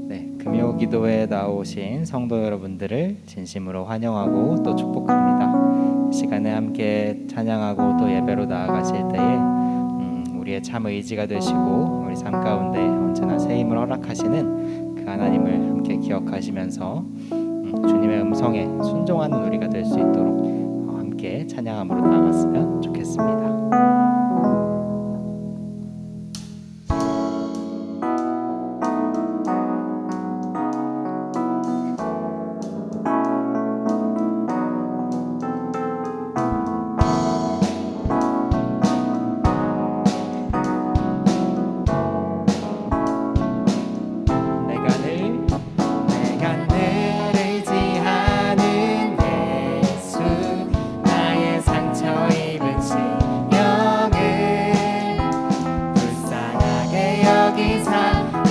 네, 금요 기도회에 나오신 성도 여러분들을 진심으로 환영하고 또 축복합니다. 이 시간에 함께 찬양하고 또 예배로 나아가실 때에 우리의 참 의지가 되시고 우리 삶 가운데 언제나 새 힘을 허락하시는 그 하나님을 함께 기억하시면서 주님의 음성에 순종하는 우리가 될 수 있도록 함께 찬양함으로 나아갔으면 좋겠습니다.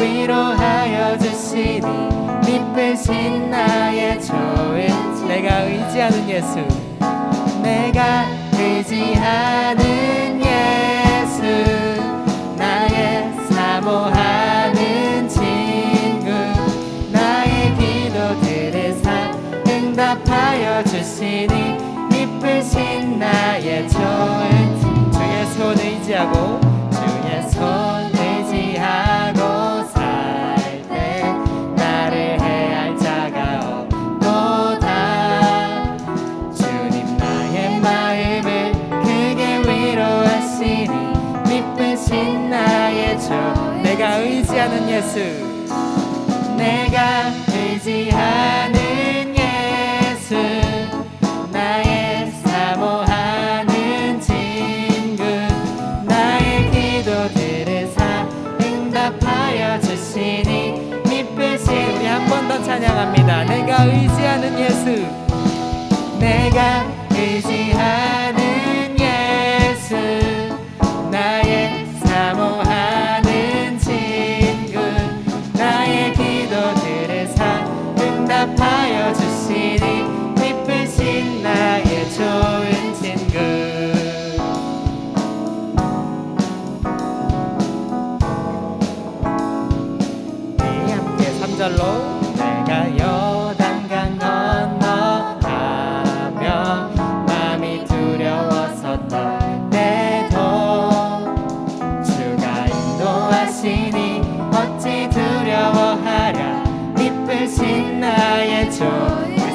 위로하여 주시니 미쁘신 나의 좋은 내가 의지하는 예수, 내가 의지하는 예수, 나의 사모하는 친구, 나의 기도들을 응답하여 주시니 미쁘신 나의 좋은 주의 손 의지하고 주의 손 의지하고 내가 의지하는 예수, 내가 의지하는 예수, 나의 사모하는 친구, 나의 기도들을 응답하여 주시니 미쁘신 우리 한 번 더 찬양합니다. 내가 의지하는 예수, 내가 의지하는 예수, 나의 사모하는 친구, 나의 기도들을 응답하여 주시니 미쁘신 나의 좋은 친구. 네, 함께 3절로 내가 요단강 건너가며 마음이 두려웠었던 때도 주가 인도하시니 어찌 두려워하랴 미쁘신 나의 주.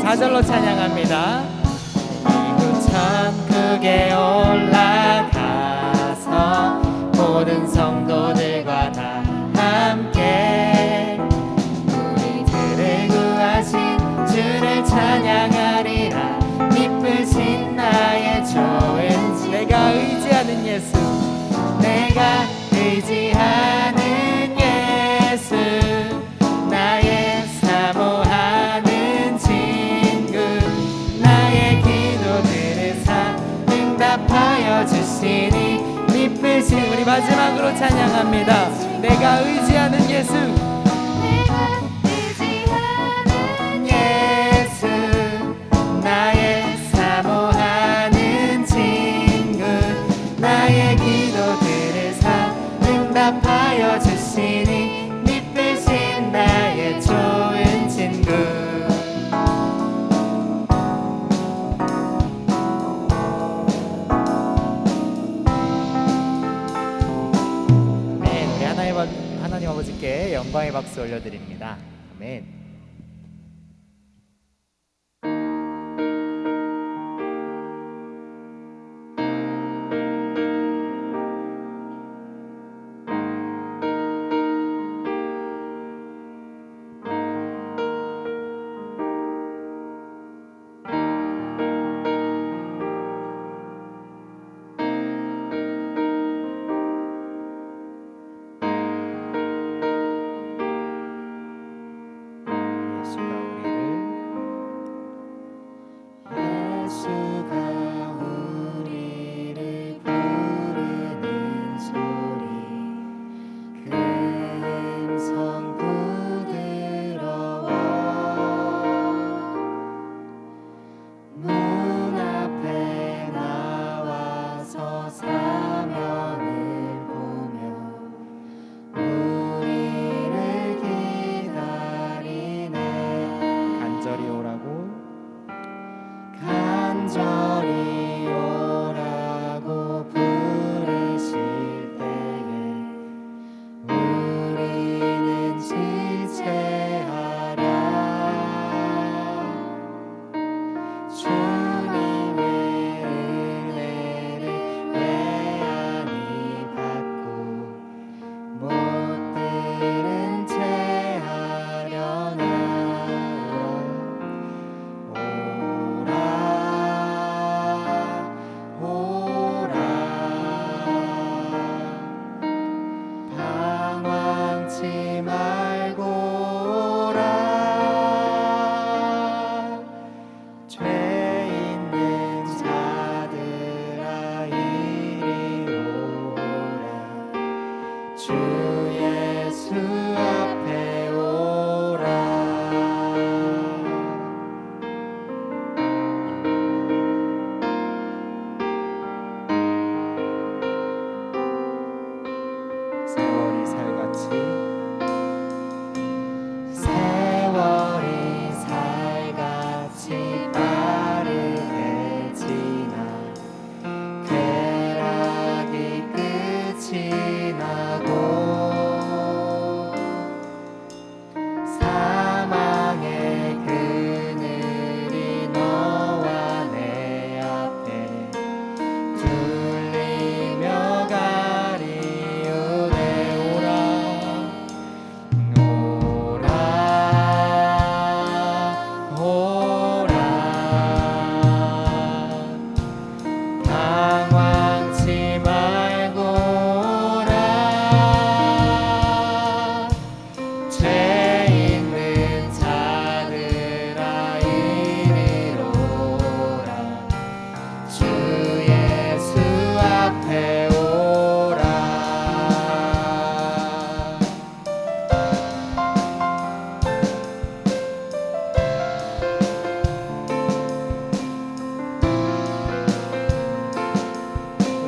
4절로 찬양합니다. 이후 천국에 올라가서 모든 성도들과 다 함께 우리들을 구하신 주를 찬양하리라 미쁘신 나의 좋은 내가 의지하는 예수, 내가 의지하는 예수, 나의 사모하는 친구, 나의 기도들을 응답하여 주시니 미쁘신 우리 마지막으로 찬양합니다. 내가 의지하는 예수, 내가 의지하는 예수, 나의 사모하는 친구, 나의 기도들을 응답하여 주시니 미쁘신 나의 좋은 친구. 아멘. 우리 하나님 아버지께 영광의 박수 올려드립니다. 아멘.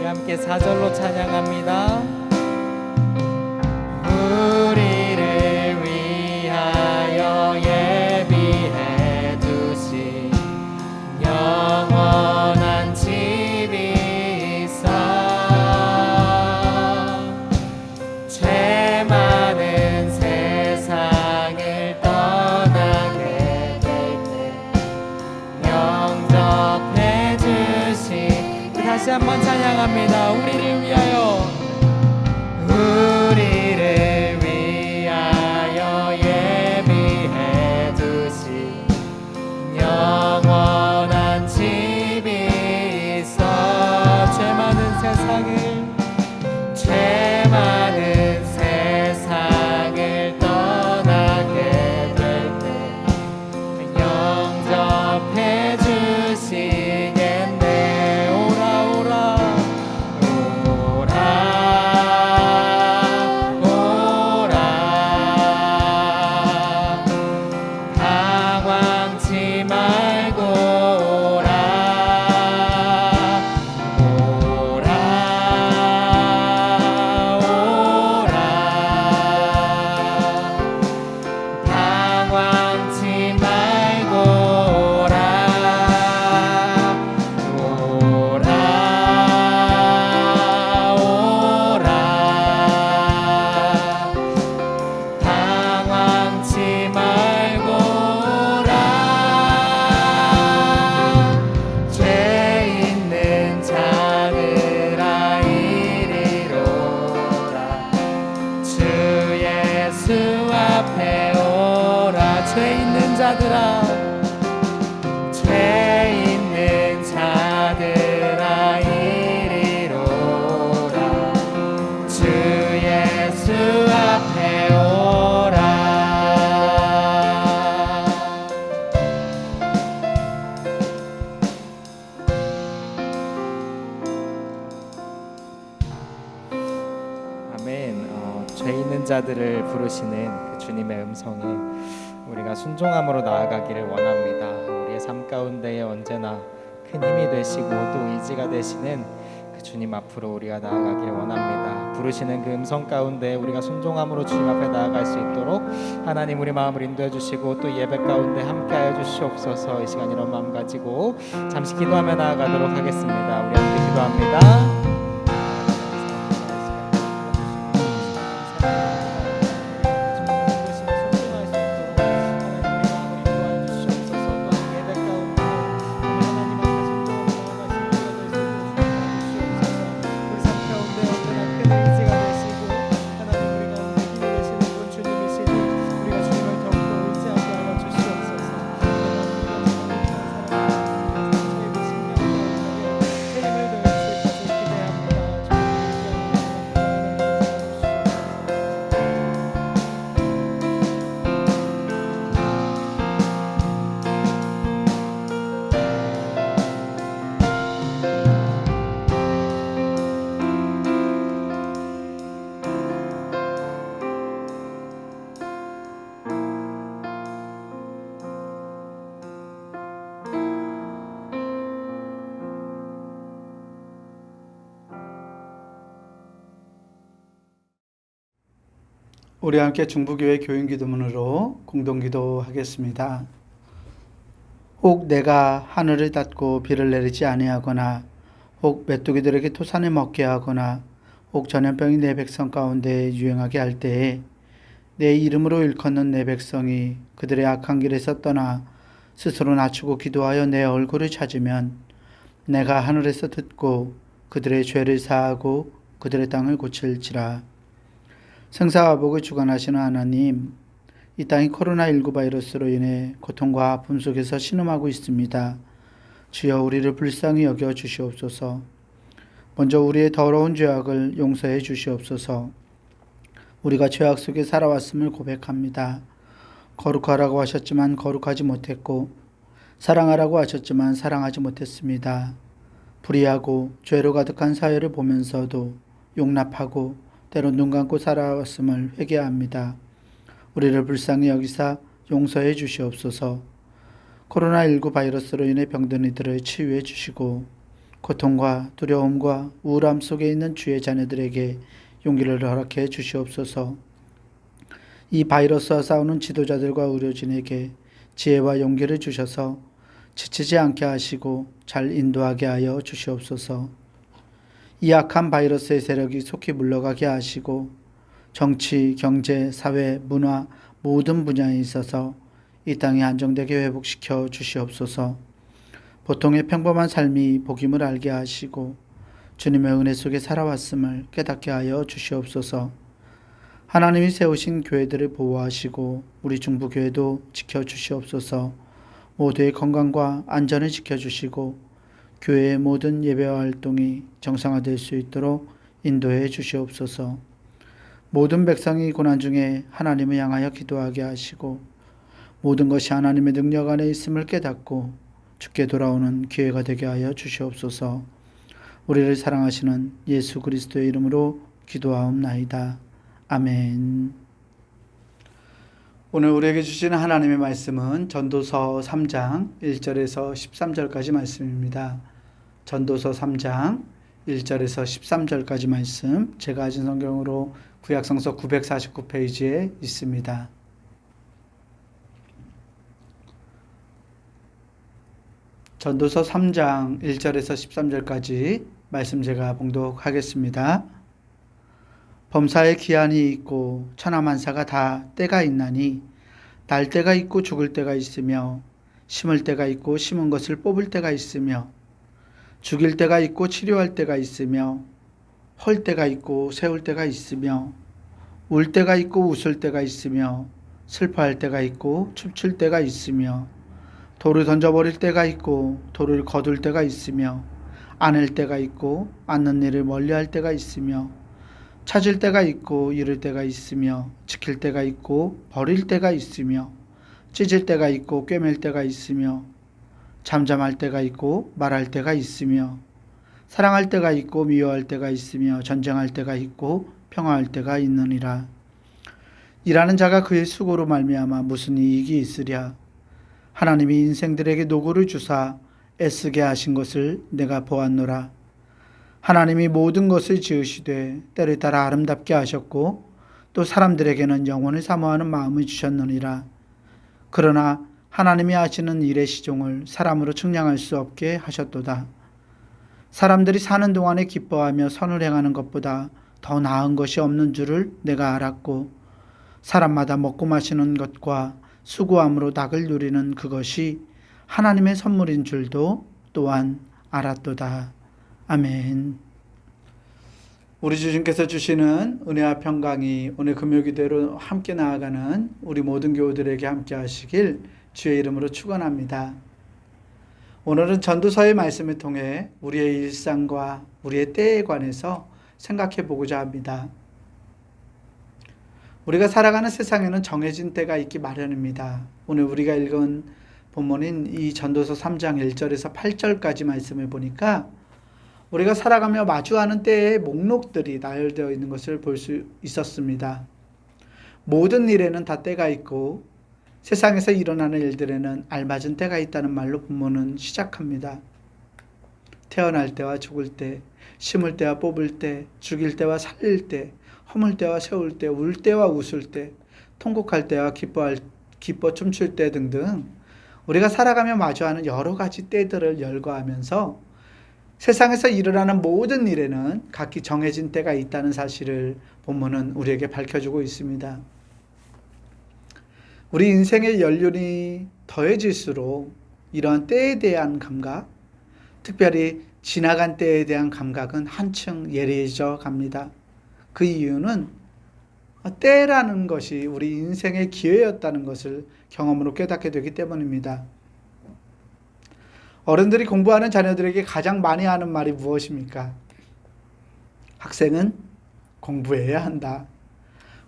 함께 4절로 찬양합니다. 우리를 위하여 예비해 두신 영원한 집이 있어 죄 많은 세상을 떠나게 될 때 영접해 주신 다시 한번 찬양합니다. 우리를 위하여 우리를 위하여 예비해 두신 영원한 집이 있어 죄 많은 세상을 떠나게 될 때 영접해 주시겠네. 오라 오라 당황치 말고 오라 당황치 말고 당황치 말고 죄 있는 자들아 이리로라 주 예수 앞에 오라 죄 있는 자들아 이리로라 주 예수 앞에 오라. 아멘. 죄 있는 자들을 부르시는 그 주님의 음성에 우리가 순종함으로 나아가기를 원합니다. 우리의 삶 가운데에 언제나 큰 힘이 되시고 또 의지가 되시는 그 주님 앞으로 우리가 나아가기를 원합니다. 부르시는 그 음성 가운데 우리가 순종함으로 주님 앞에 나아갈 수 있도록 하나님 우리 마음을 인도해 주시고 또 예배 가운데 함께하여 주시옵소서. 이 시간 이런 마음 가지고 잠시 기도하며 나아가도록 하겠습니다. 우리 함께 기도합니다. 우리 함께 중부교회 교인기도문으로 공동기도하겠습니다. 혹 내가 하늘을 닫고 비를 내리지 아니하거나 혹 메뚜기들에게 토산을 먹게 하거나 혹 전염병이 내 백성 가운데 유행하게 할 때에 내 이름으로 일컫는 내 백성이 그들의 악한 길에서 떠나 스스로 낮추고 기도하여 내 얼굴을 찾으면 내가 하늘에서 듣고 그들의 죄를 사하고 그들의 땅을 고칠지라. 생사화복을 주관하시는 하나님, 이 땅이 코로나19 바이러스로 인해 고통과 아픔 속에서 신음하고 있습니다. 주여 우리를 불쌍히 여겨 주시옵소서. 먼저 우리의 더러운 죄악을 용서해 주시옵소서. 우리가 죄악 속에 살아왔음을 고백합니다. 거룩하라고 하셨지만 거룩하지 못했고 사랑하라고 하셨지만 사랑하지 못했습니다. 불의하고 죄로 가득한 사회를 보면서도 용납하고 때론 눈 감고 살아왔음을 회개합니다. 우리를 불쌍히 여기사 용서해 주시옵소서. 코로나19 바이러스로 인해 병든 이들을 치유해 주시고 고통과 두려움과 우울함 속에 있는 주의 자녀들에게 용기를 허락해 주시옵소서. 이 바이러스와 싸우는 지도자들과 의료진에게 지혜와 용기를 주셔서 지치지 않게 하시고 잘 인도하게 하여 주시옵소서. 이 악한 바이러스의 세력이 속히 물러가게 하시고 정치, 경제, 사회, 문화 모든 분야에 있어서 이 땅이 안정되게 회복시켜 주시옵소서. 보통의 평범한 삶이 복임을 알게 하시고 주님의 은혜 속에 살아왔음을 깨닫게 하여 주시옵소서. 하나님이 세우신 교회들을 보호하시고 우리 중부교회도 지켜주시옵소서. 모두의 건강과 안전을 지켜주시고 교회의 모든 예배와 활동이 정상화될 수 있도록 인도해 주시옵소서. 모든 백성이 고난 중에 하나님을 향하여 기도하게 하시고 모든 것이 하나님의 능력 안에 있음을 깨닫고 주께 돌아오는 기회가 되게 하여 주시옵소서. 우리를 사랑하시는 예수 그리스도의 이름으로 기도하옵나이다. 아멘. 오늘 우리에게 주시는 하나님의 말씀은 전도서 3장 1절에서 13절까지 말씀입니다. 전도서 3장 1절에서 13절까지 말씀, 제가 가진 성경으로 구약성서 949페이지에 있습니다. 전도서 3장 1절에서 13절까지 말씀 제가 봉독하겠습니다. 범사에 기한이 있고 천하만사가 다 때가 있나니 날 때가 있고 죽을 때가 있으며 심을 때가 있고 심은 것을 뽑을 때가 있으며 죽일 때가 있고 치료할 때가 있으며 헐 때가 있고 세울 때가 있으며 울 때가 있고 웃을 때가 있으며 슬퍼할 때가 있고 춤출 때가 있으며 돌을 던져버릴 때가 있고 돌을 거둘 때가 있으며 안을 때가 있고 안는 일을 멀리할 때가 있으며 찾을 때가 있고 잃을 때가 있으며 지킬 때가 있고 버릴 때가 있으며 찢을 때가 있고 꿰맬 때가 있으며 잠잠할 때가 있고 말할 때가 있으며 사랑할 때가 있고 미워할 때가 있으며 전쟁할 때가 있고 평화할 때가 있느니라. 일하는 자가 그의 수고로 말미암아 무슨 이익이 있으랴. 하나님이 인생들에게 노고를 주사 애쓰게 하신 것을 내가 보았노라. 하나님이 모든 것을 지으시되 때를 따라 아름답게 하셨고 또 사람들에게는 영혼을 사모하는 마음을 주셨느니라. 그러나 하나님이 하시는 일의 시종을 사람으로 측량할 수 없게 하셨도다. 사람들이 사는 동안에 기뻐하며 선을 행하는 것보다 더 나은 것이 없는 줄을 내가 알았고 사람마다 먹고 마시는 것과 수고함으로 닭을 누리는 그것이 하나님의 선물인 줄도 또한 알았도다. 아멘. 우리 주님께서 주시는 은혜와 평강이 오늘 금요기도로 함께 나아가는 우리 모든 교우들에게 함께 하시길 주의 이름으로 축원합니다. 오늘은 전도서의 말씀을 통해 우리의 일상과 우리의 때에 관해서 생각해 보고자 합니다. 우리가 살아가는 세상에는 정해진 때가 있기 마련입니다. 오늘 우리가 읽은 본문인 이 전도서 3장 1절에서 8절까지 말씀을 보니까 우리가 살아가며 마주하는 때의 목록들이 나열되어 있는 것을 볼 수 있었습니다. 모든 일에는 다 때가 있고 세상에서 일어나는 일들에는 알맞은 때가 있다는 말로 본문은 시작합니다. 태어날 때와 죽을 때, 심을 때와 뽑을 때, 죽일 때와 살릴 때, 허물 때와 세울 때, 울 때와 웃을 때, 통곡할 때와 기뻐 춤출 때 등등 우리가 살아가며 마주하는 여러 가지 때들을 열거하면서 세상에서 일어나는 모든 일에는 각기 정해진 때가 있다는 사실을 본문은 우리에게 밝혀주고 있습니다. 우리 인생의 연륜이 더해질수록 이러한 때에 대한 감각, 특별히 지나간 때에 대한 감각은 한층 예리해져 갑니다. 그 이유는 때라는 것이 우리 인생의 기회였다는 것을 경험으로 깨닫게 되기 때문입니다. 어른들이 공부하는 자녀들에게 가장 많이 하는 말이 무엇입니까? 학생은 공부해야 한다.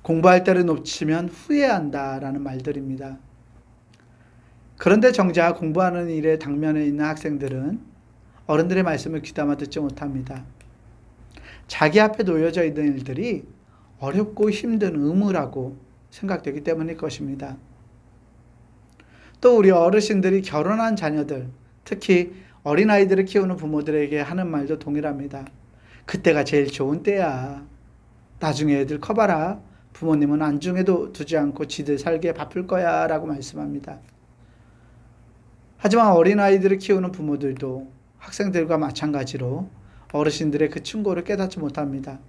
공부할 때를 놓치면 후회한다 라는 말들입니다. 그런데 정작 공부하는 일에 당면에 있는 학생들은 어른들의 말씀을 귀담아 듣지 못합니다. 자기 앞에 놓여져 있는 일들이 어렵고 힘든 의무라고 생각되기 때문일 것입니다. 또 우리 어르신들이 결혼한 자녀들, 특히 어린아이들을 키우는 부모들에게 하는 말도 동일합니다. 그때가 제일 좋은 때야. 나중에 애들 커봐라. 부모님은 안중에도 두지 않고 지들 살게 바쁠 거야 라고 말씀합니다. 하지만 어린아이들을 키우는 부모들도 학생들과 마찬가지로 어르신들의 그 충고를 깨닫지 못합니다.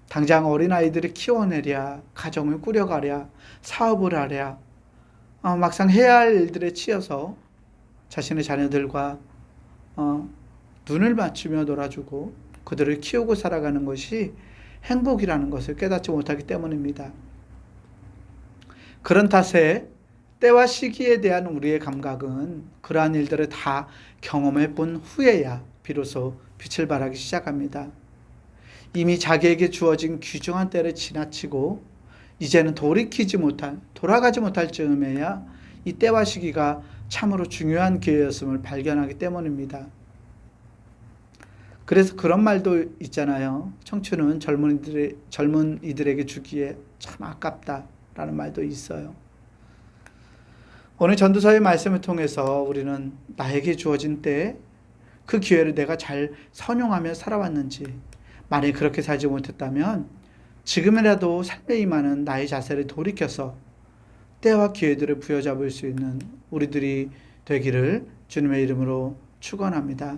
당장 어린아이들을 키워내랴, 가정을 꾸려가랴, 사업을 하랴, 막상 해야 할 일들에 치여서 자신의 자녀들과 눈을 맞추며 놀아주고 그들을 키우고 살아가는 것이 행복이라는 것을 깨닫지 못하기 때문입니다. 그런 탓에 때와 시기에 대한 우리의 감각은 그러한 일들을 다 경험해 본 후에야 비로소 빛을 발하기 시작합니다. 이미 자기에게 주어진 귀중한 때를 지나치고 이제는 돌아가지 못할 즈음에야 이 때와 시기가 참으로 중요한 기회였음을 발견하기 때문입니다. 그래서 그런 말도 있잖아요. 청춘은 젊은이들에게 주기에 참 아깝다라는 말도 있어요. 오늘 전도서의 말씀을 통해서 우리는 나에게 주어진 때 그 기회를 내가 잘 선용하며 살아왔는지, 만약 그렇게 살지 못했다면 지금이라도 삶에 임하는 나의 자세를 돌이켜서 때와 기회들을 부여잡을 수 있는 우리들이 되기를 주님의 이름으로 축원합니다.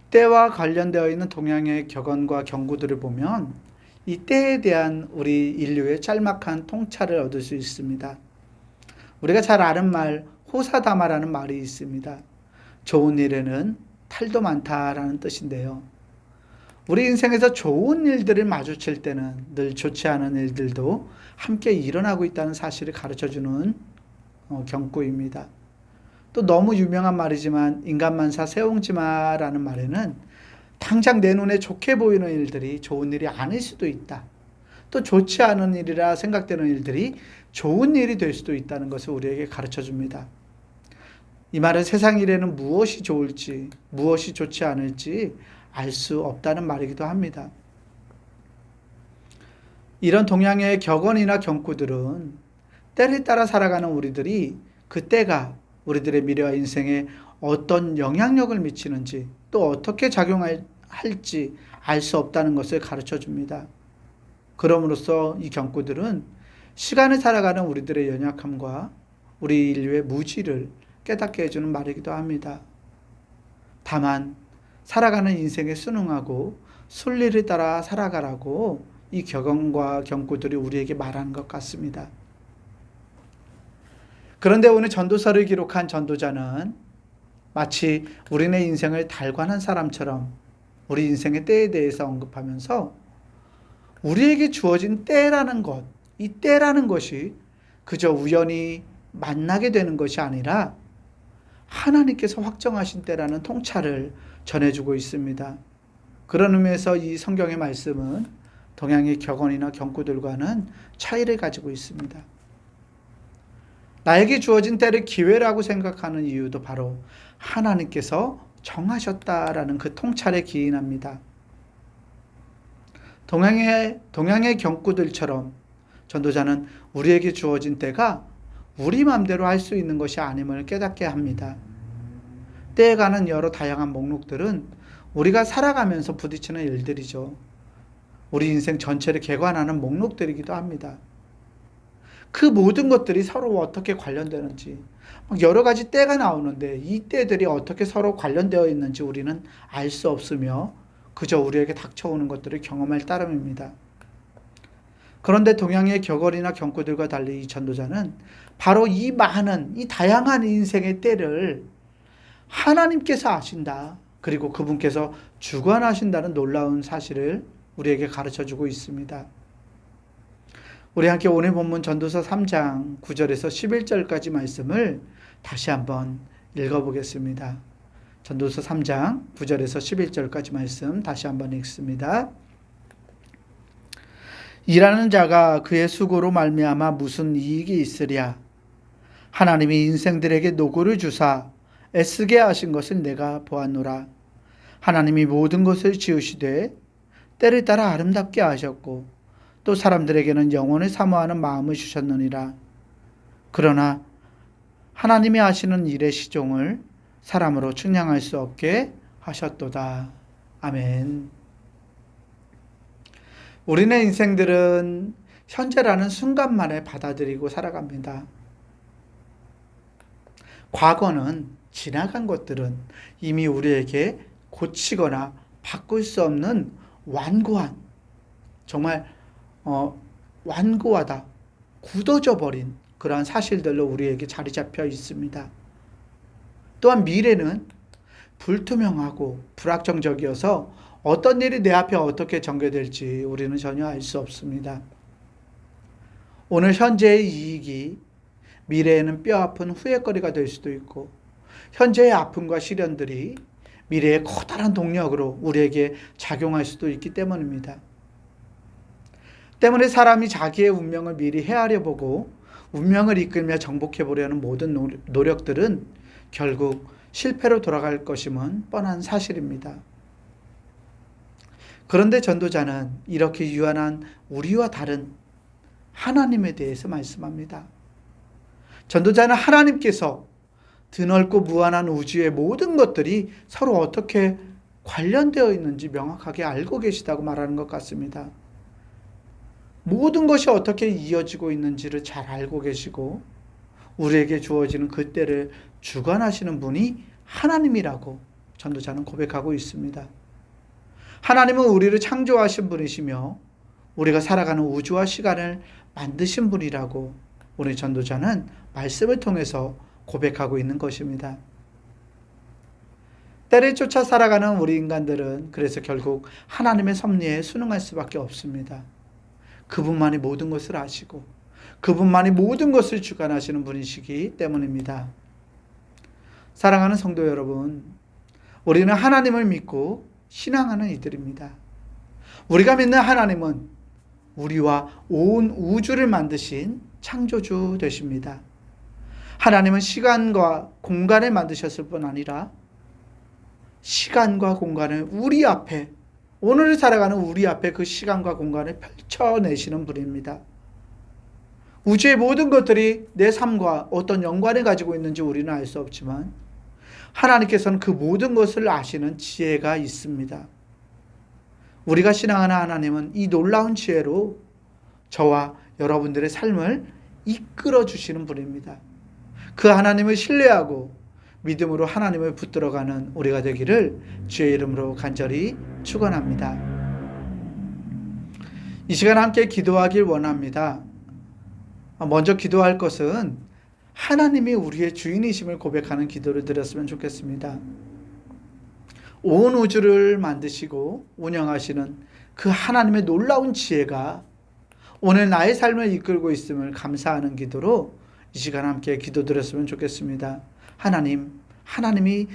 때와 관련되어 있는 동양의 격언과 경고들을 보면 이 때에 대한 우리 인류의 짤막한 통찰을 얻을 수 있습니다. 우리가 잘 아는 말, 호사다마라는 말이 있습니다. 좋은 일에는 탈도 많다라는 뜻인데요. 우리 인생에서 좋은 일들을 마주칠 때는 늘 좋지 않은 일들도 함께 일어나고 있다는 사실을 가르쳐주는 경고입니다. 또 너무 유명한 말이지만 인간만사 세옹지마라는 말에는 당장 내 눈에 좋게 보이는 일들이 좋은 일이 아닐 수도 있다. 또 좋지 않은 일이라 생각되는 일들이 좋은 일이 될 수도 있다는 것을 우리에게 가르쳐줍니다. 이 말은 세상 일에는 무엇이 좋을지 무엇이 좋지 않을지 알 수 없다는 말이기도 합니다. 이런 동양의 격언이나 경고들은 때를 따라 살아가는 우리들이 그 때가 우리들의 미래와 인생에 어떤 영향력을 미치는지 또 어떻게 작용할지 알 수 없다는 것을 가르쳐 줍니다. 그럼으로써 이 경고들은 시간을 살아가는 우리들의 연약함과 우리 인류의 무지를 깨닫게 해주는 말이기도 합니다. 다만 살아가는 인생에 순응하고 순리를 따라 살아가라고 이 격언과 경고들이 우리에게 말하는 것 같습니다. 그런데 오늘 전도서를 기록한 전도자는 마치 우리네 인생을 달관한 사람처럼 우리 인생의 때에 대해서 언급하면서 우리에게 주어진 때라는 것, 이 때라는 것이 그저 우연히 만나게 되는 것이 아니라 하나님께서 확정하신 때라는 통찰을 전해주고 있습니다. 그런 의미에서 이 성경의 말씀은 동양의 격언이나 경고들과는 차이를 가지고 있습니다. 나에게 주어진 때를 기회라고 생각하는 이유도 바로 하나님께서 정하셨다라는 그 통찰에 기인합니다. 동양의 경고들처럼 전도자는 우리에게 주어진 때가 우리 마음대로 할 수 있는 것이 아님을 깨닫게 합니다. 때에 관한 여러 다양한 목록들은 우리가 살아가면서 부딪히는 일들이죠. 우리 인생 전체를 개관하는 목록들이기도 합니다. 그 모든 것들이 서로 어떻게 관련되는지 여러 가지 때가 나오는데 이 때들이 어떻게 서로 관련되어 있는지 우리는 알 수 없으며 그저 우리에게 닥쳐오는 것들을 경험할 따름입니다. 그런데 동양의 격언이나 경고들과 달리 이 전도자는 바로 이 다양한 인생의 때를 하나님께서 아신다. 그리고 그분께서 주관하신다는 놀라운 사실을 우리에게 가르쳐주고 있습니다. 우리 함께 오늘 본문 전도서 3장 9절에서 11절까지 말씀을 다시 한번 읽어보겠습니다. 전도서 3장 9절에서 11절까지 말씀 다시 한번 읽습니다. 일하는 자가 그의 수고로 말미암아 무슨 이익이 있으랴. 하나님이 인생들에게 노고를 주사 애쓰게 하신 것을 내가 보았노라. 하나님이 모든 것을 지으시되 때를 따라 아름답게 하셨고 또 사람들에게는 영원을 사모하는 마음을 주셨느니라. 그러나 하나님이 하시는 일의 시종을 사람으로 측량할 수 없게 하셨도다. 아멘. 우리네 인생들은 현재라는 순간만에 받아들이고 살아갑니다. 과거는, 지나간 것들은 이미 우리에게 고치거나 바꿀 수 없는 완고한, 정말 완고하다, 굳어져 버린 그러한 사실들로 우리에게 자리 잡혀 있습니다. 또한 미래는 불투명하고 불확정적이어서 어떤 일이 내 앞에 어떻게 전개될지 우리는 전혀 알 수 없습니다. 오늘 현재의 이익이 미래에는 뼈아픈 후회거리가 될 수도 있고, 현재의 아픔과 시련들이 미래의 커다란 동력으로 우리에게 작용할 수도 있기 때문입니다. 때문에 사람이 자기의 운명을 미리 헤아려 보고 운명을 이끌며 정복해 보려는 모든 노력들은 결국 실패로 돌아갈 것임은 뻔한 사실입니다. 그런데 전도자는 이렇게 유한한 우리와 다른 하나님에 대해서 말씀합니다. 전도자는 하나님께서 드넓고 무한한 우주의 모든 것들이 서로 어떻게 관련되어 있는지 명확하게 알고 계시다고 말하는 것 같습니다. 모든 것이 어떻게 이어지고 있는지를 잘 알고 계시고 우리에게 주어지는 그 때를 주관하시는 분이 하나님이라고 전도자는 고백하고 있습니다. 하나님은 우리를 창조하신 분이시며 우리가 살아가는 우주와 시간을 만드신 분이라고 우리 전도자는 말씀을 통해서 고백하고 있는 것입니다. 때를 쫓아 살아가는 우리 인간들은 그래서 결국 하나님의 섭리에 순응할 수밖에 없습니다. 그분만이 모든 것을 아시고 그분만이 모든 것을 주관하시는 분이시기 때문입니다. 사랑하는 성도 여러분, 우리는 하나님을 믿고 신앙하는 이들입니다. 우리가 믿는 하나님은 우리와 온 우주를 만드신 창조주 되십니다. 하나님은 시간과 공간을 만드셨을 뿐 아니라 시간과 공간을 우리 앞에, 오늘을 살아가는 우리 앞에 그 시간과 공간을 펼쳐내시는 분입니다. 우주의 모든 것들이 내 삶과 어떤 연관을 가지고 있는지 우리는 알 수 없지만 하나님께서는 그 모든 것을 아시는 지혜가 있습니다. 우리가 신앙하는 하나님은 이 놀라운 지혜로 저와 여러분들의 삶을 이끌어 주시는 분입니다. 그 하나님을 신뢰하고 믿음으로 하나님을 붙들어가는 우리가 되기를 주의 이름으로 간절히 축원합니다. 이 시간 함께 기도하길 원합니다. 먼저 기도할 것은 하나님이 우리의 주인이심을 고백하는 기도를 드렸으면 좋겠습니다. 온 우주를 만드시고 운영하시는 그 하나님의 놀라운 지혜가 오늘 나의 삶을 이끌고 있음을 감사하는 기도로 이 시간 함께 기도드렸으면 좋겠습니다. 하나님이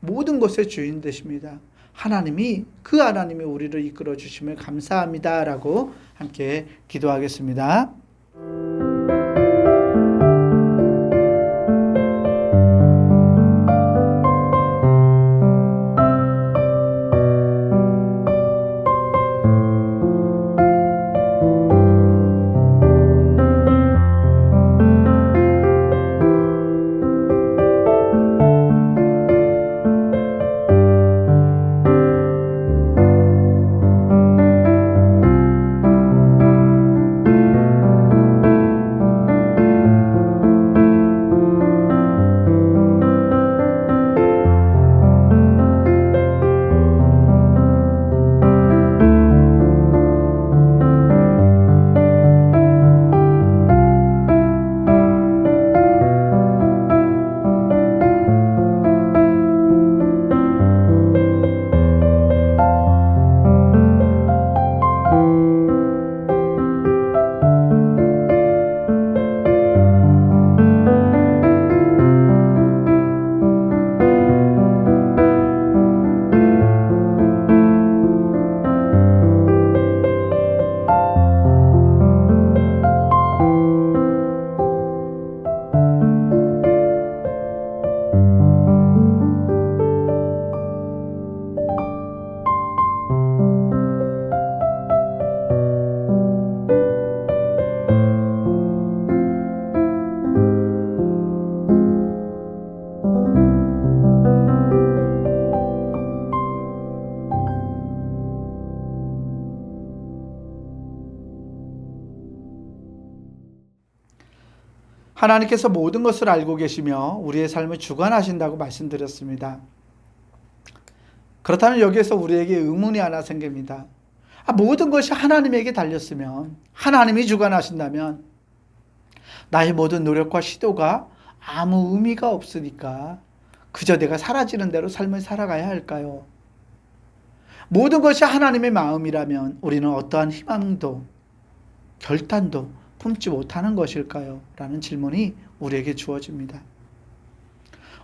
모든 것의 주인 되십니다. 그 하나님이 우리를 이끌어 주심을 감사합니다 라고 함께 기도하겠습니다. 하나님께서 모든 것을 알고 계시며 우리의 삶을 주관하신다고 말씀드렸습니다. 그렇다면 여기에서 우리에게 의문이 하나 생깁니다. 모든 것이 하나님에게 달렸으면, 하나님이 주관하신다면 나의 모든 노력과 시도가 아무 의미가 없으니까 그저 내가 사라지는 대로 삶을 살아가야 할까요? 모든 것이 하나님의 마음이라면 우리는 어떠한 희망도 결단도 품지 못하는 것일까요? 라는 질문이 우리에게 주어집니다.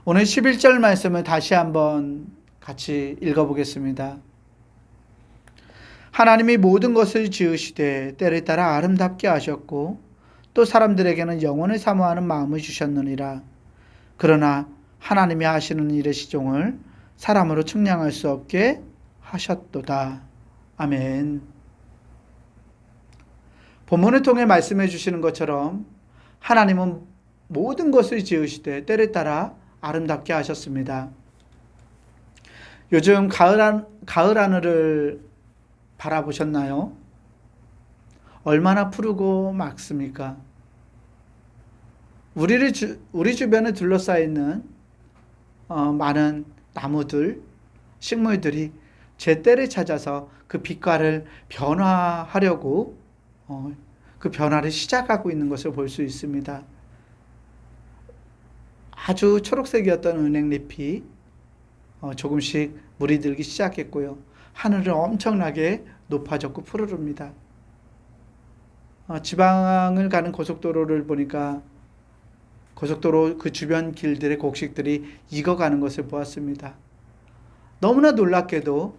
오늘 11절 말씀을 다시 한번 같이 읽어보겠습니다. 하나님이 모든 것을 지으시되 때를 따라 아름답게 하셨고 또 사람들에게는 영원을 사모하는 마음을 주셨느니라. 그러나 하나님이 하시는 일의 시종을 사람으로 측량할 수 없게 하셨도다. 아멘. 본문을 통해 말씀해 주시는 것처럼 하나님은 모든 것을 지으시되 때를 따라 아름답게 하셨습니다. 요즘 가을 하늘을 바라보셨나요? 얼마나 푸르고 맑습니까? 우리 주변에 둘러싸여 있는 많은 나무들, 식물들이 제 때를 찾아서 그 빛깔을 변화하려고 그 변화를 시작하고 있는 것을 볼 수 있습니다. 아주 초록색이었던 은행잎이 조금씩 물이 들기 시작했고요. 하늘은 엄청나게 높아졌고 푸르릅니다. 지방을 가는 고속도로를 보니까 고속도로 그 주변 길들의 곡식들이 익어가는 것을 보았습니다. 너무나 놀랍게도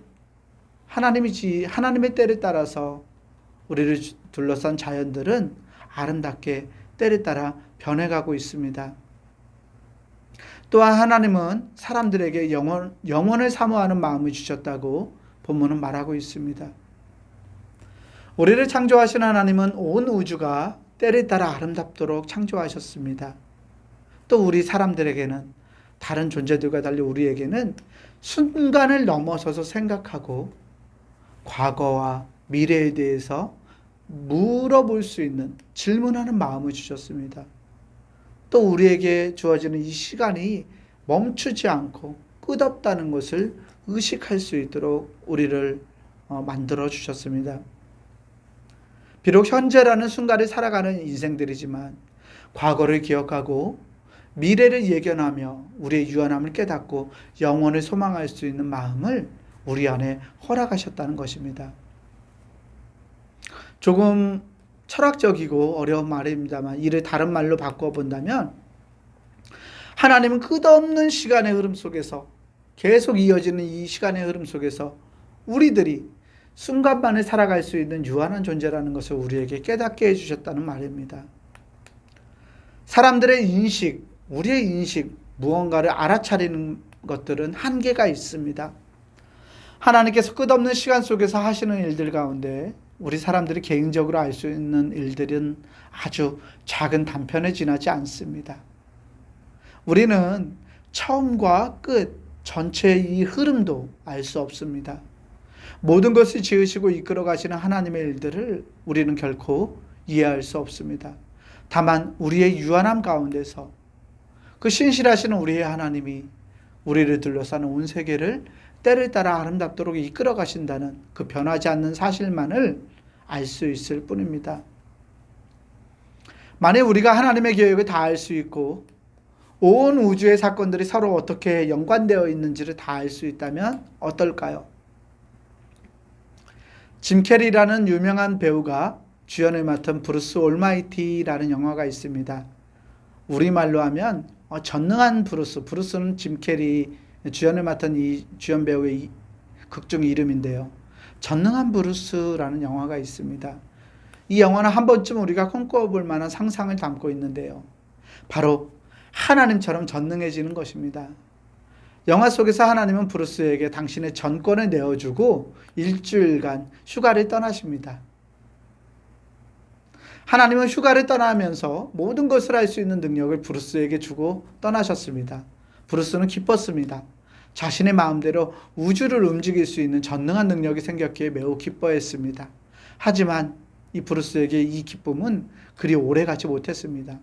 하나님의 때를 따라서 우리를 둘러싼 자연들은 아름답게 때를 따라 변해가고 있습니다. 또한 하나님은 사람들에게 영원을 사모하는 마음을 주셨다고 본문은 말하고 있습니다. 우리를 창조하신 하나님은 온 우주가 때를 따라 아름답도록 창조하셨습니다. 또 우리 사람들에게는 다른 존재들과 달리 우리에게는 순간을 넘어서서 생각하고 과거와 미래에 대해서 물어볼 수 있는 질문하는 마음을 주셨습니다. 또 우리에게 주어지는 이 시간이 멈추지 않고 끝없다는 것을 의식할 수 있도록 우리를 만들어 주셨습니다. 비록 현재라는 순간을 살아가는 인생들이지만 과거를 기억하고 미래를 예견하며 우리의 유한함을 깨닫고 영원을 소망할 수 있는 마음을 우리 안에 허락하셨다는 것입니다. 조금 철학적이고 어려운 말입니다만 이를 다른 말로 바꾸어 본다면 하나님은 끝없는 시간의 흐름 속에서 계속 이어지는 이 시간의 흐름 속에서 우리들이 순간만에 살아갈 수 있는 유한한 존재라는 것을 우리에게 깨닫게 해주셨다는 말입니다. 사람들의 인식, 우리의 인식, 무언가를 알아차리는 것들은 한계가 있습니다. 하나님께서 끝없는 시간 속에서 하시는 일들 가운데 우리 사람들이 개인적으로 알 수 있는 일들은 아주 작은 단편에 지나지 않습니다. 우리는 처음과 끝, 전체의 이 흐름도 알 수 없습니다. 모든 것을 지으시고 이끌어 가시는 하나님의 일들을 우리는 결코 이해할 수 없습니다. 다만 우리의 유한함 가운데서 그 신실하시는 우리의 하나님이 우리를 둘러싸는 온 세계를 때를 따라 아름답도록 이끌어 가신다는 그 변하지 않는 사실만을 알 수 있을 뿐입니다. 만약 우리가 하나님의 계획을 다 알 수 있고 온 우주의 사건들이 서로 어떻게 연관되어 있는지를 다 알 수 있다면 어떨까요? 짐 캐리라는 유명한 배우가 주연을 맡은 브루스 올마이티라는 영화가 있습니다. 우리말로 하면 전능한 브루스는 짐 캐리 주연을 맡은 이 주연 배우의 극중 이름인데요. 전능한 브루스라는 영화가 있습니다. 이 영화는 한 번쯤 우리가 꿈꿔볼 만한 상상을 담고 있는데요. 바로 하나님처럼 전능해지는 것입니다. 영화 속에서 하나님은 브루스에게 당신의 전권을 내어주고 일주일간 휴가를 떠나십니다. 하나님은 휴가를 떠나면서 모든 것을 할 수 있는 능력을 브루스에게 주고 떠나셨습니다. 브루스는 기뻤습니다. 자신의 마음대로 우주를 움직일 수 있는 전능한 능력이 생겼기에 매우 기뻐했습니다. 하지만 이 브루스에게 이 기쁨은 그리 오래 가지 못했습니다.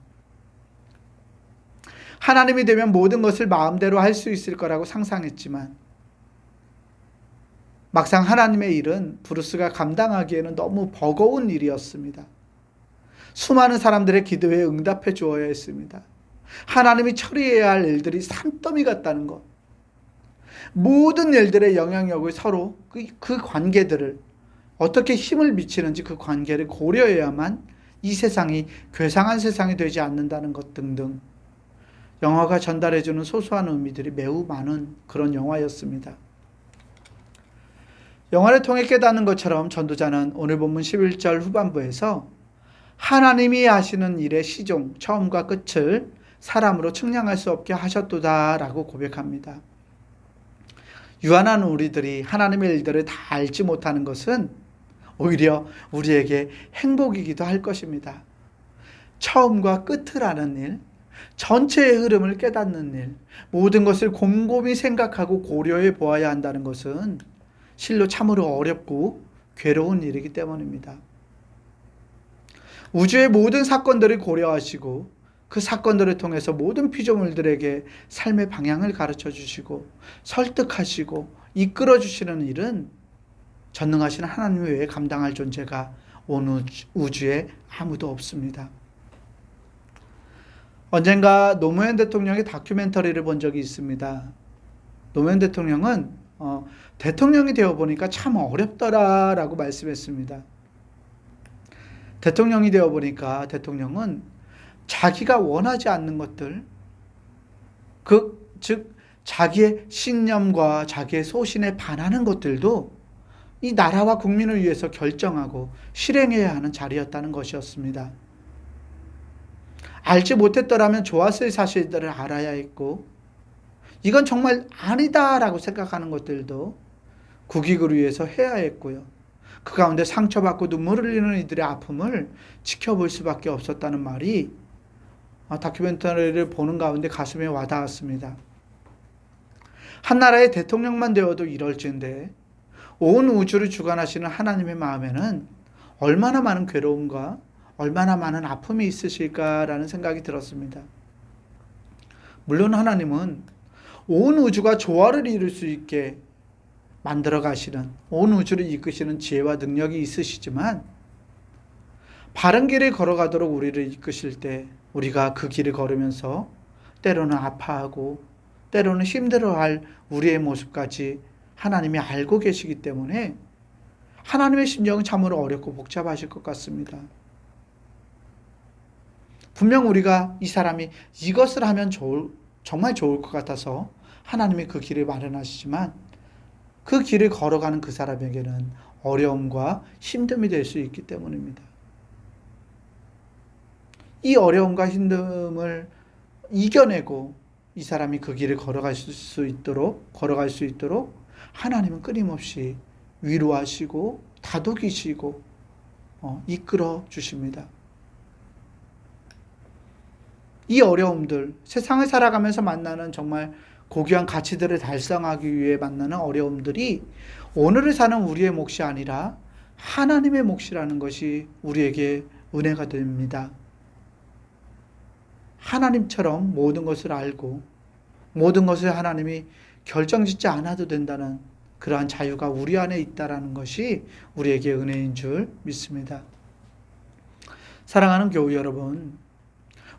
하나님이 되면 모든 것을 마음대로 할 수 있을 거라고 상상했지만 막상 하나님의 일은 브루스가 감당하기에는 너무 버거운 일이었습니다. 수많은 사람들의 기도에 응답해 주어야 했습니다. 하나님이 처리해야 할 일들이 산더미 같다는 것. 모든 일들의 영향력을 서로 그 관계들을 어떻게 힘을 미치는지 그 관계를 고려해야만 이 세상이 괴상한 세상이 되지 않는다는 것 등등 영화가 전달해주는 소소한 의미들이 매우 많은 그런 영화였습니다. 영화를 통해 깨닫는 것처럼 전도자는 오늘 본문 11절 후반부에서 하나님이 하시는 일의 시종, 처음과 끝을 사람으로 측량할 수 없게 하셨도다라고 고백합니다. 유한한 우리들이 하나님의 일들을 다 알지 못하는 것은 오히려 우리에게 행복이기도 할 것입니다. 처음과 끝을 아는 일, 전체의 흐름을 깨닫는 일, 모든 것을 곰곰이 생각하고 고려해 보아야 한다는 것은 실로 참으로 어렵고 괴로운 일이기 때문입니다. 우주의 모든 사건들을 고려하시고 그 사건들을 통해서 모든 피조물들에게 삶의 방향을 가르쳐 주시고 설득하시고 이끌어 주시는 일은 전능하신 하나님 외에 감당할 존재가 온 우주에 아무도 없습니다. 언젠가 노무현 대통령의 다큐멘터리를 본 적이 있습니다. 노무현 대통령은 대통령이 되어보니까 참 어렵더라라고 말씀했습니다. 대통령이 되어보니까 대통령은 자기가 원하지 않는 것들, 즉 자기의 신념과 자기의 소신에 반하는 것들도 이 나라와 국민을 위해서 결정하고 실행해야 하는 자리였다는 것이었습니다. 알지 못했더라면 좋았을 사실들을 알아야 했고 이건 정말 아니다라고 생각하는 것들도 국익을 위해서 해야 했고요. 그 가운데 상처받고 눈물을 흘리는 이들의 아픔을 지켜볼 수밖에 없었다는 말이 다큐멘터리를 보는 가운데 가슴에 와닿았습니다. 한 나라의 대통령만 되어도 이럴진데 온 우주를 주관하시는 하나님의 마음에는 얼마나 많은 괴로움과 얼마나 많은 아픔이 있으실까라는 생각이 들었습니다. 물론 하나님은 온 우주가 조화를 이룰 수 있게 만들어 가시는, 온 우주를 이끄시는 지혜와 능력이 있으시지만 바른 길을 걸어가도록 우리를 이끄실 때 우리가 그 길을 걸으면서 때로는 아파하고 때로는 힘들어할 우리의 모습까지 하나님이 알고 계시기 때문에 하나님의 심정은 참으로 어렵고 복잡하실 것 같습니다. 분명 우리가 이 사람이 이것을 하면 정말 좋을 것 같아서 하나님이 그 길을 마련하시지만 그 길을 걸어가는 그 사람에게는 어려움과 힘듦이 될 수 있기 때문입니다. 이 어려움과 힘듦을 이겨내고 이 사람이 그 길을 걸어갈 수 있도록 하나님은 끊임없이 위로하시고 다독이시고 이끌어 주십니다. 이 어려움들, 세상을 살아가면서 만나는 정말 고귀한 가치들을 달성하기 위해 만나는 어려움들이 오늘을 사는 우리의 몫이 아니라 하나님의 몫이라는 것이 우리에게 은혜가 됩니다. 하나님처럼 모든 것을 알고 모든 것을 하나님이 결정짓지 않아도 된다는 그러한 자유가 우리 안에 있다는 것이 우리에게 은혜인 줄 믿습니다. 사랑하는 교우 여러분,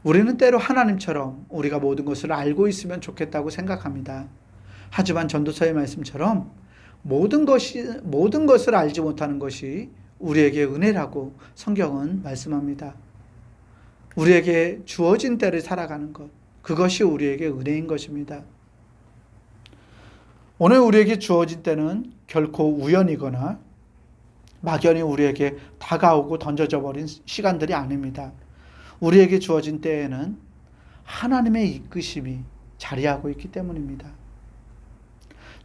우리는 때로 하나님처럼 우리가 모든 것을 알고 있으면 좋겠다고 생각합니다. 하지만 전도서의 말씀처럼 모든 것을 알지 못하는 것이 우리에게 은혜라고 성경은 말씀합니다. 우리에게 주어진 때를 살아가는 것, 그것이 우리에게 은혜인 것입니다. 오늘 우리에게 주어진 때는 결코 우연이거나 막연히 우리에게 다가오고 던져져 버린 시간들이 아닙니다. 우리에게 주어진 때에는 하나님의 이끄심이 자리하고 있기 때문입니다.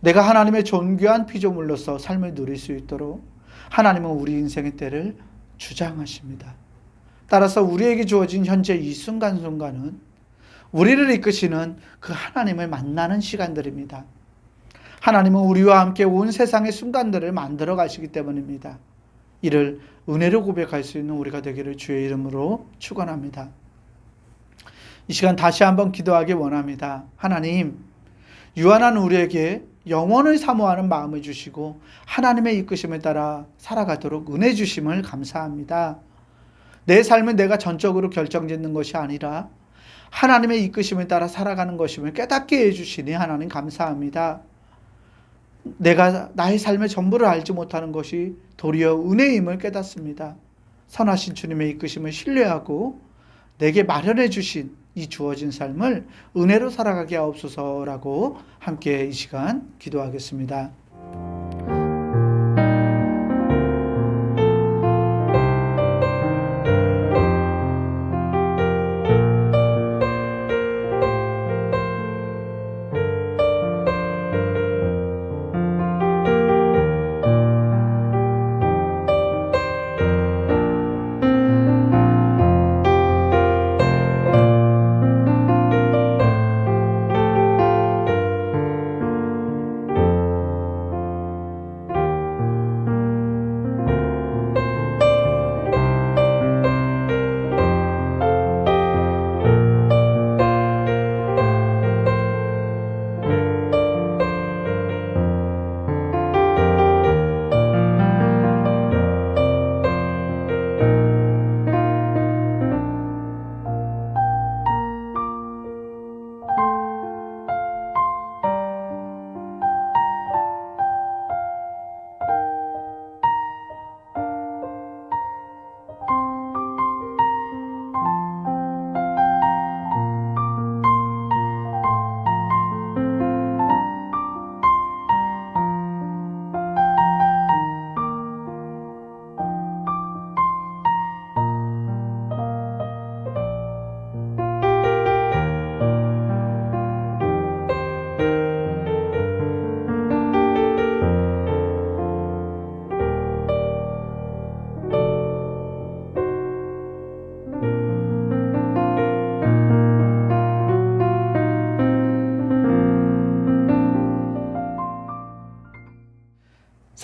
내가 하나님의 존귀한 피조물로서 삶을 누릴 수 있도록 하나님은 우리 인생의 때를 주장하십니다. 따라서 우리에게 주어진 현재 이 순간순간은 우리를 이끄시는 그 하나님을 만나는 시간들입니다. 하나님은 우리와 함께 온 세상의 순간들을 만들어 가시기 때문입니다. 이를 은혜로 고백할 수 있는 우리가 되기를 주의 이름으로 축원합니다. 이 시간 다시 한번 기도하기 원합니다. 하나님, 유한한 우리에게 영원을 사모하는 마음을 주시고 하나님의 이끄심에 따라 살아가도록 은혜 주심을 감사합니다. 내 삶은 내가 전적으로 결정짓는 것이 아니라 하나님의 이끄심에 따라 살아가는 것임을 깨닫게 해주시니 하나님 감사합니다. 내가 나의 삶의 전부를 알지 못하는 것이 도리어 은혜임을 깨닫습니다. 선하신 주님의 이끄심을 신뢰하고 내게 마련해 주신 이 주어진 삶을 은혜로 살아가게 하옵소서라고 함께 이 시간 기도하겠습니다.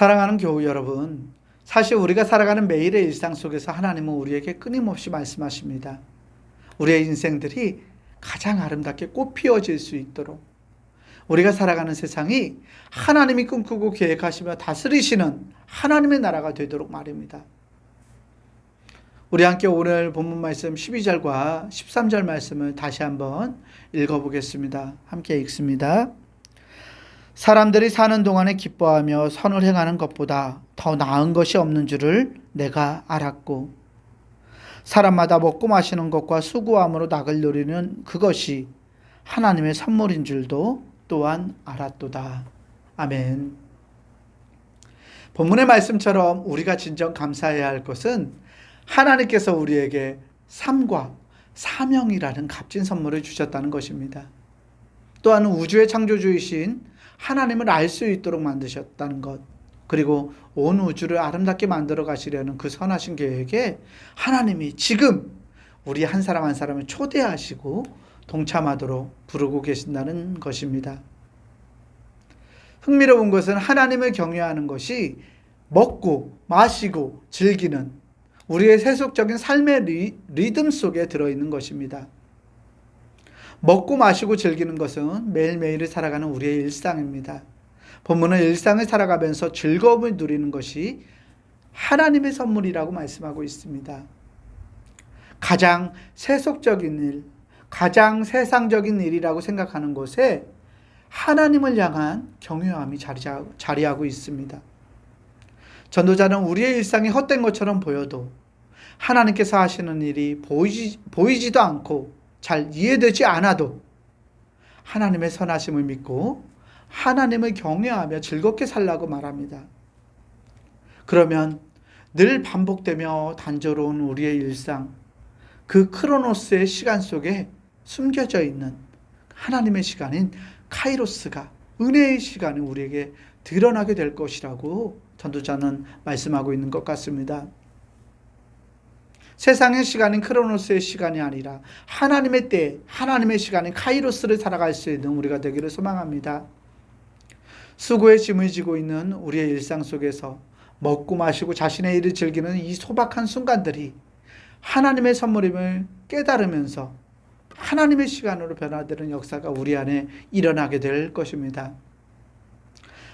사랑하는 교우 여러분, 사실 우리가 살아가는 매일의 일상 속에서 하나님은 우리에게 끊임없이 말씀하십니다. 우리의 인생들이 가장 아름답게 꽃피어질 수 있도록 우리가 살아가는 세상이 하나님이 꿈꾸고 계획하시며 다스리시는 하나님의 나라가 되도록 말입니다. 우리 함께 오늘 본문 말씀 12절과 13절 말씀을 다시 한번 읽어보겠습니다. 함께 읽습니다. 사람들이 사는 동안에 기뻐하며 선을 행하는 것보다 더 나은 것이 없는 줄을 내가 알았고 사람마다 먹고 마시는 것과 수고함으로 낙을 누리는 그것이 하나님의 선물인 줄도 또한 알았도다. 아멘. 본문의 말씀처럼 우리가 진정 감사해야 할 것은 하나님께서 우리에게 삶과 사명이라는 값진 선물을 주셨다는 것입니다. 또한 우주의 창조주이신 하나님을 알 수 있도록 만드셨다는 것, 그리고 온 우주를 아름답게 만들어 가시려는 그 선하신 계획에 하나님이 지금 우리 한 사람 한 사람을 초대하시고 동참하도록 부르고 계신다는 것입니다. 흥미로운 것은 하나님을 경외하는 것이 먹고 마시고 즐기는 우리의 세속적인 삶의 리듬 속에 들어있는 것입니다. 먹고 마시고 즐기는 것은 매일매일을 살아가는 우리의 일상입니다. 본문은 일상을 살아가면서 즐거움을 누리는 것이 하나님의 선물이라고 말씀하고 있습니다. 가장 세속적인 일, 가장 세상적인 일이라고 생각하는 곳에 하나님을 향한 경외함이 자리하고 있습니다. 전도자는 우리의 일상이 헛된 것처럼 보여도 하나님께서 하시는 일이 보이지도 않고 잘 이해되지 않아도 하나님의 선하심을 믿고 하나님을 경외하며 즐겁게 살라고 말합니다. 그러면 늘 반복되며 단조로운 우리의 일상, 그 크로노스의 시간 속에 숨겨져 있는 하나님의 시간인 카이로스가, 은혜의 시간이 우리에게 드러나게 될 것이라고 전도자는 말씀하고 있는 것 같습니다. 세상의 시간인 크로노스의 시간이 아니라 하나님의 때, 하나님의 시간인 카이로스를 살아갈 수 있는 우리가 되기를 소망합니다. 수고의 짐을 지고 있는 우리의 일상 속에서 먹고 마시고 자신의 일을 즐기는 이 소박한 순간들이 하나님의 선물임을 깨달으면서 하나님의 시간으로 변화되는 역사가 우리 안에 일어나게 될 것입니다.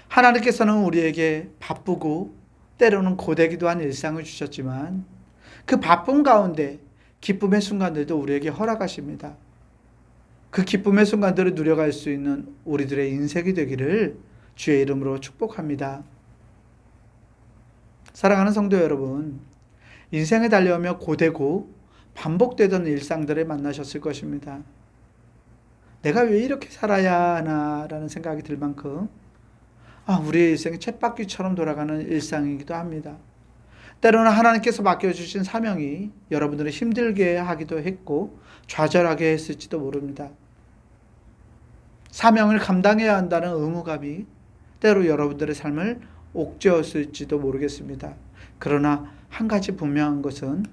하나님께서는 우리에게 바쁘고 때로는 고되기도 한 일상을 주셨지만 그 바쁨 가운데 기쁨의 순간들도 우리에게 허락하십니다. 그 기쁨의 순간들을 누려갈 수 있는 우리들의 인생이 되기를 주의 이름으로 축복합니다. 사랑하는 성도 여러분, 인생에 달려오며 고되고 반복되던 일상들을 만나셨을 것입니다. 내가 왜 이렇게 살아야 하나라는 생각이 들 만큼 우리의 일생이 쳇바퀴처럼 돌아가는 일상이기도 합니다. 때로는 하나님께서 맡겨주신 사명이 여러분들을 힘들게 하기도 했고 좌절하게 했을지도 모릅니다. 사명을 감당해야 한다는 의무감이 때로 여러분들의 삶을 옥죄었을지도 모르겠습니다. 그러나 한 가지 분명한 것은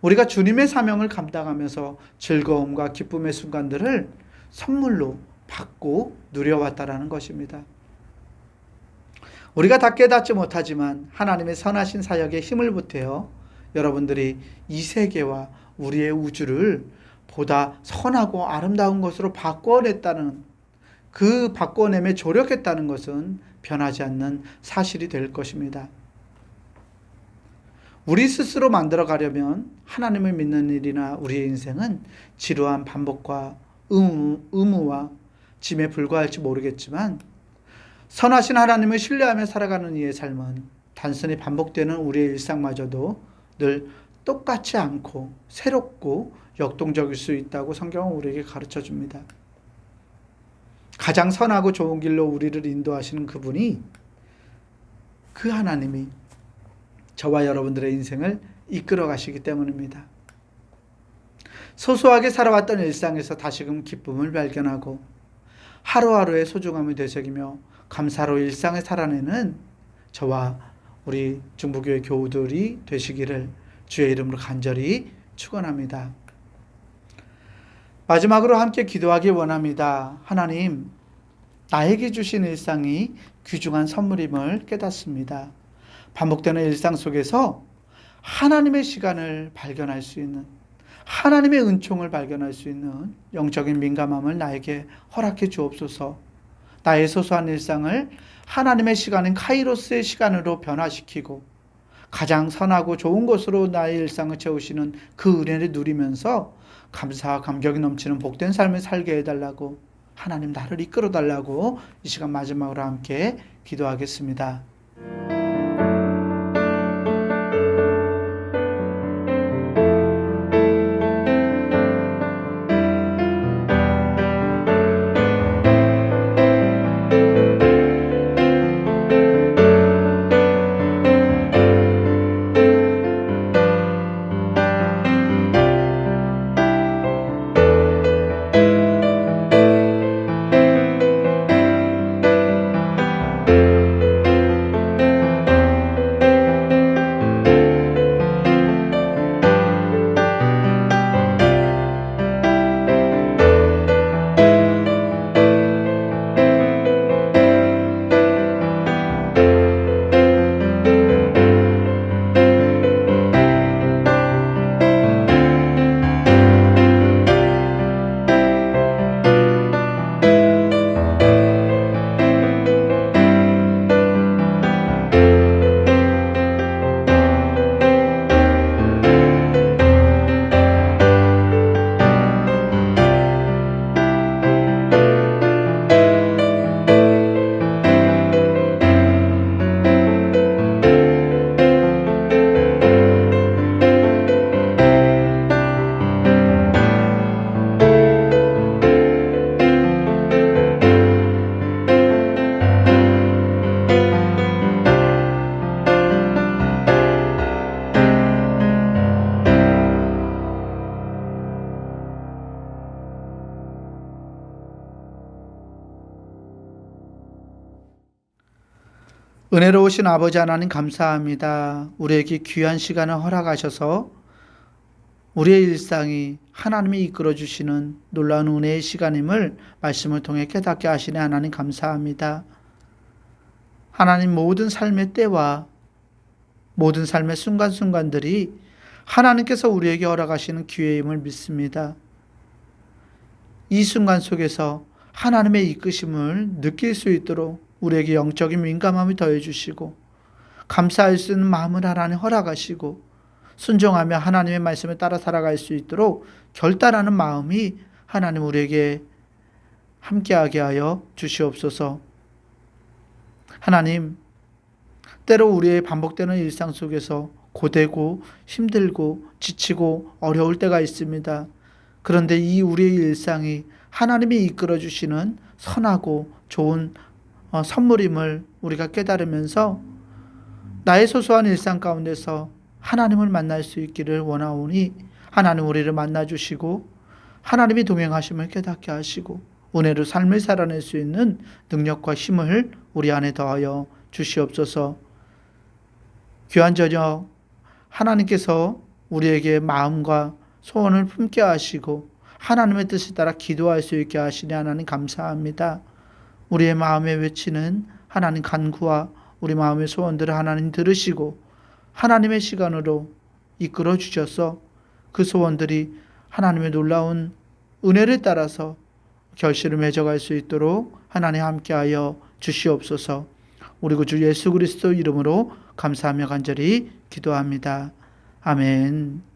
우리가 주님의 사명을 감당하면서 즐거움과 기쁨의 순간들을 선물로 받고 누려왔다라는 것입니다. 우리가 다 깨닫지 못하지만 하나님의 선하신 사역에 힘을 보태어 여러분들이 이 세계와 우리의 우주를 보다 선하고 아름다운 것으로 바꿔냈다는, 그 바꿔냄에 조력했다는 것은 변하지 않는 사실이 될 것입니다. 우리 스스로 만들어가려면 하나님을 믿는 일이나 우리의 인생은 지루한 반복과 의무와 짐에 불과할지 모르겠지만 선하신 하나님을 신뢰하며 살아가는 이의 삶은 단순히 반복되는 우리의 일상마저도 늘 똑같지 않고 새롭고 역동적일 수 있다고 성경은 우리에게 가르쳐 줍니다. 가장 선하고 좋은 길로 우리를 인도하시는 그분이, 그 하나님이 저와 여러분들의 인생을 이끌어 가시기 때문입니다. 소소하게 살아왔던 일상에서 다시금 기쁨을 발견하고 하루하루의 소중함을 되새기며 감사로 일상을 살아내는 저와 우리 중부교회 교우들이 되시기를 주의 이름으로 간절히 축원합니다. 마지막으로 함께 기도하기 원합니다. 하나님, 나에게 주신 일상이 귀중한 선물임을 깨닫습니다. 반복되는 일상 속에서 하나님의 시간을 발견할 수 있는, 하나님의 은총을 발견할 수 있는 영적인 민감함을 나에게 허락해 주옵소서. 나의 소소한 일상을 하나님의 시간인 카이로스의 시간으로 변화시키고 가장 선하고 좋은 것으로 나의 일상을 채우시는 그 은혜를 누리면서 감사와 감격이 넘치는 복된 삶을 살게 해달라고, 하나님 나를 이끌어 달라고 이 시간 마지막으로 함께 기도하겠습니다. 은혜로우신 아버지 하나님 감사합니다. 우리에게 귀한 시간을 허락하셔서 우리의 일상이 하나님이 이끌어 주시는 놀라운 은혜의 시간임을 말씀을 통해 깨닫게 하시네 하나님 감사합니다. 하나님, 모든 삶의 때와 모든 삶의 순간순간들이 하나님께서 우리에게 허락하시는 기회임을 믿습니다. 이 순간 속에서 하나님의 이끄심을 느낄 수 있도록 우리에게 영적인 민감함을 더해 주시고 감사할 수 있는 마음을 하나님 허락하시고 순종하며 하나님의 말씀에 따라 살아갈 수 있도록 결단하는 마음이 하나님 우리에게 함께하게 하여 주시옵소서. 하나님, 때로 우리의 반복되는 일상 속에서 고되고 힘들고 지치고 어려울 때가 있습니다. 그런데 이 우리의 일상이 하나님이 이끌어 주시는 선하고 좋은 선물임을 우리가 깨달으면서 나의 소소한 일상 가운데서 하나님을 만날 수 있기를 원하오니 하나님 우리를 만나 주시고 하나님이 동행하심을 깨닫게 하시고 은혜로 삶을 살아낼 수 있는 능력과 힘을 우리 안에 더하여 주시옵소서. 귀한 저녁 하나님께서 우리에게 마음과 소원을 품게 하시고 하나님의 뜻에 따라 기도할 수 있게 하시니 하나님 감사합니다. 우리의 마음에 외치는 하나님 간구와 우리 마음의 소원들을 하나님 들으시고 하나님의 시간으로 이끌어 주셔서 그 소원들이 하나님의 놀라운 은혜를 따라서 결실을 맺어갈 수 있도록 하나님 함께하여 주시옵소서. 우리 구주 예수 그리스도 이름으로 감사하며 간절히 기도합니다. 아멘.